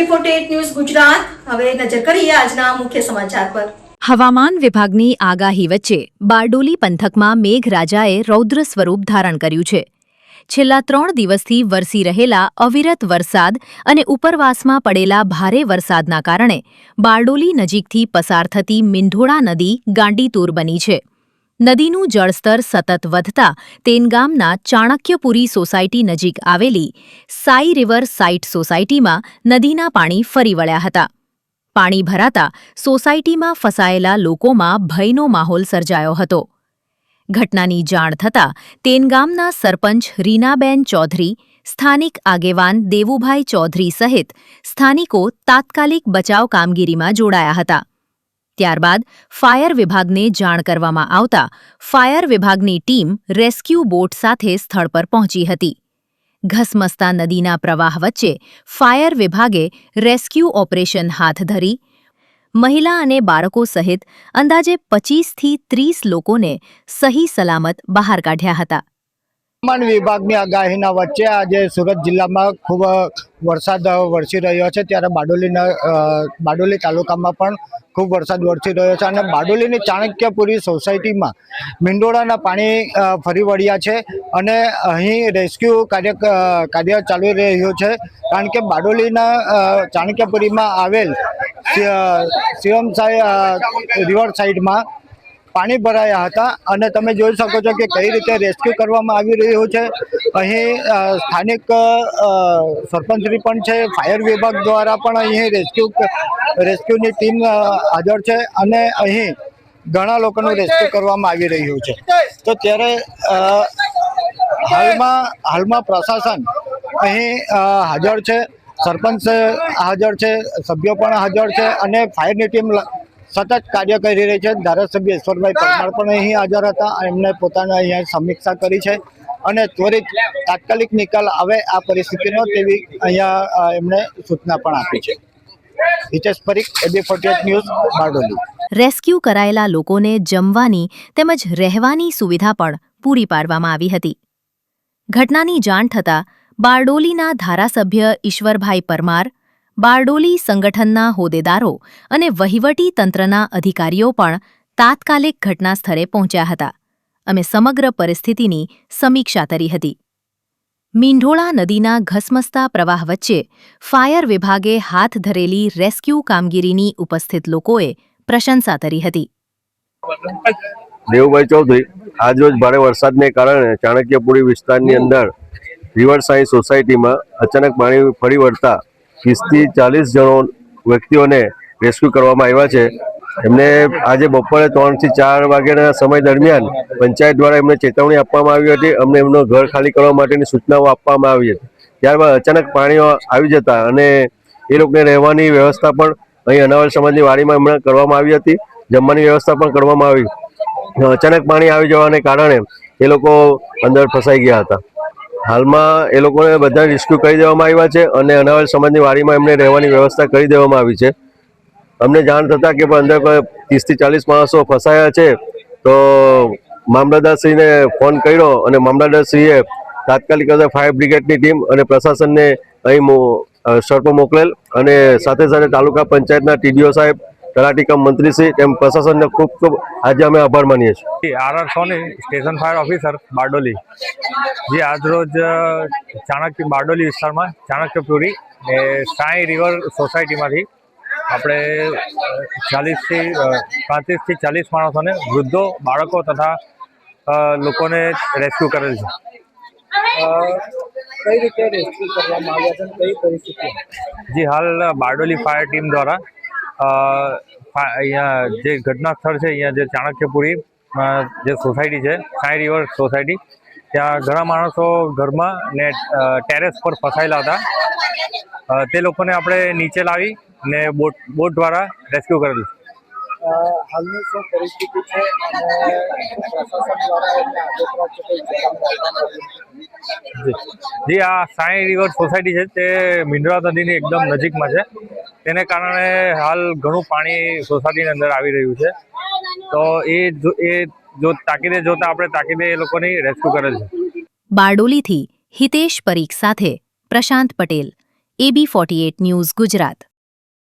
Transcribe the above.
AB48 news Gujarat. હવે નજર કરીએ આજના મુખ્ય સમાચાર પર। હવામાન વિભાગની આગાહી વચ્ચે બારડોલી પંથકમાં મેઘરાજાએ રૌદ્ર સ્વરૂપ ધારણ કર્યું છે। છેલ્લા 3 દિવસથી વરસી રહેલા અવિરત વરસાદ અને ઉપરવાસમાં પડેલા ભારે વરસાદના કારણે બારડોલી નજીકથી પસાર થતી મીંઢોળા નદી ગાંડીતુર બની છે। નદીનું જળસ્તર સતત વધતા તેનગામના ચાણક્યપુરી સોસાયટી નજીક આવેલી સાઈ રિવર સાઇટ સોસાયટીમાં નદીના પાણી ફરી વળ્યા હતા। પાણી ભરાતા સોસાયટીમાં ફસાયેલા લોકોમાં ભયનો માહોલ સર્જાયો હતો। ઘટનાની જાણ થતાં તેનગામના સરપંચ રીનાબેન ચૌધરી, સ્થાનિક આગેવાન દેવુભાઈ ચૌધરી સહિત સ્થાનિકો તાત્કાલિક બચાવ કામગીરીમાં જોડાયા હતા। ત્યારબાદ ફાયર વિભાગને જાણ કરવામાં આવતા ફાયર વિભાગની ટીમ રેસ્ક્યુ બોટ સાથે સ્થળ પર પહોંચી હતી। ઘસમસતા નદીના પ્રવાહ વચ્ચે ફાયર વિભાગે રેસ્ક્યુ ઓપરેશન હાથ ધરી મહિલા અને બાળકો સહિત અંદાજે 25થી 30 લોકોને સહી સલામત બહાર કાઢ્યા હતા। હવામાન વિભાગની આગાહીના વચ્ચે આજે સુરત જિલ્લામાં ખૂબ વરસાદ વરસી રહ્યો છે, ત્યારે બારડોલી તાલુકામાં પણ ખૂબ વરસાદ વરસી રહ્યો છે અને બારડોલીની ચાણક્યપુરી સોસાયટીમાં મીંડોળાના પાણી ફરી વળ્યા છે અને અહીં રેસ્ક્યુ કાર્ય ચાલી રહ્યું છે, કારણ કે બારડોલીના ચાણક્યપુરીમાં આવેલ શિવમસાઈ રિવર સાઇડમાં પાણી ભરાયા હતા અને તમે જોઈ શકો છો કે કઈ રીતે રેસ્ક્યુ કરવામાં આવી રહ્યું છે। અહીં સ્થાનિક સરપંચશ્રી પણ છે, ફાયર વિભાગ દ્વારા પણ અહીં રેસ્ક્યુની ટીમ હાજર છે અને અહીં ઘણા લોકોનું રેસ્ક્યુ કરવામાં આવી રહ્યું છે। તો ત્યારે હાલમાં પ્રશાસન અહીં હાજર છે, સરપંચ હાજર છે, સભ્યો પણ હાજર છે અને ફાયરની ટીમ સતત કાર્ય કરી રહી છે। ધારાસભ્ય ઈશ્વરભાઈ પરમાર પણ અહીં હાજર હતા, એમને પોતાને અહીંયા સમીક્ષા કરી છે અને ત્વરિત તાત્કાલિક નિકાલ આવે આ પરિસ્થિતિનો તેવી અહીંયા એમણે સૂચના પણ આપી છે। Hitesh Parikh, AB48 news, Bardoli. Rescue કરાયેલા લોકોને જમવાની તેમજ રહેવાની સુવિધા પણ પૂરી પાડવામાં આવી હતી। ઘટનાની જાણ થતાં બારડોલીના ધારાસભ્ય ઈશ્વરભાઈ પરમાર, બારડોલી સંગઠનના હોદ્દેદારો અને વહીવટી તંત્રના અધિકારીઓ પણ તાત્કાલિક ઘટના સ્થળે પહોંચ્યા હતા। અમે સમગ્ર પરિસ્થિતિની સમીક્ષા કરી હતી। મીંઢોળા નદીના ઘસમસતા પ્રવાહ વચ્ચે ફાયર વિભાગે હાથ ધરેલી રેસ્ક્યુ કામગીરીની ઉપસ્થિત લોકોએ પ્રશંસા કરી હતી। દેવુભાઈ ચૌધરી, આજરોજ ભારે વરસાદને કારણે ચાણક્યપુરી વિસ્તારની અંદર રિવરસાઇડ સોસાયટીમાં અચાનક પાણી ફરી વળતા 30થી 40 વ્યક્તિઓને રેસ્ક્યુ કરવામાં આવ્યા છે। એમને આજે બપોરે 3 થી 4 વાગ્યાના સમય દરમિયાન પંચાયત દ્વારા એમને ચેતવણી આપવામાં આવી હતી, અમને એમનું ઘર ખાલી કરવા માટેની સૂચનાઓ આપવામાં આવી હતી। ત્યારબાદ અચાનક પાણી આવી જતા અને એ લોકોને રહેવાની વ્યવસ્થા પણ અહીં અનાવલ સમાજની વાડીમાં એમણે કરવામાં આવી હતી, જમવાની વ્યવસ્થા પણ કરવામાં આવી। અચાનક પાણી આવી જવાને કારણે એ લોકો અંદર ફસાઈ ગયા હતા। હાલમાં એ લોકોને બધા રેસ્ક્યુ કરી દેવામાં આવ્યા છે અને અનાવલ સમાજની વાડીમાં એમને રહેવાની વ્યવસ્થા કરી દેવામાં આવી છે। અમને જાણ થતાં કે અંદર 30 થી 40 માણસો ફસાયા છે, તો મામલતદારશ્રીને ફોન કર્યો અને મામલતદારશ્રીએ તાત્કાલિક ફાયર બ્રિગેડની ટીમ અને પ્રશાસનને અહીં સ્થળ પર મોકલેલ અને સાથે સાથે તાલુકા પંચાયતના TDO સાહેબ, તલાટી કમ મંત્રીશ્રી તેમ પ્રશાસનને ખૂબ ખૂબ આજે અમે આભાર માનીએ છીએ। RR સોની, સ્ટેશન ફાયર ઓફિસર, બારડોલી। જે આજરોજ બારડોલી વિસ્તારમાં ચાણક્યપુરી સાઈ રિવર સોસાયટીમાંથી આપણે 35 થી 40 માણસોને, વૃદ્ધો, બાળકો તથા લોકોને રેસ્ક્યુ કરેલ છે। કઈ રીતે રેસ્ક્યુ કરવામાં આવ્યા છે, કઈ પરિસ્થિતિ? જી, હાલ બારડોલી ફાયર ટીમ દ્વારા અહીંયા જે ઘટના સ્થળ છે, અહીંયા જે ચાણક્યપુરી જે સોસાયટી છે, સાઈ રિવર સોસાયટી, ત્યાં ઘણા માણસો ઘરમાં ને ટેરેસ પર ફસાયેલા હતા। તે લોકોને આપણે નીચે લાવી ને બોટ દ્વારા રેસ્ક્યુ કરેલું છે। હાલની શું પરિસ્થિતિ છે અને પ્રશાસન દ્વારા એમને આગળ જી, આ સાઈ રિવર સોસાયટી છે તે મીંઢોળા નદીની એકદમ નજીકમાં છે, તેને કારણે હાલ ઘણું પાણી સોસાયટીની અંદર આવી રહ્યું છે, તો જો તાકીદે જોતા આપણે તાકીદે એ લોકોની રેસ્ક્યુ કરેલ છે। બારડોલીથી હિતેશ પરીખ સાથે પ્રશાંત પટેલ, AB48 ન્યૂઝ ગુજરાત.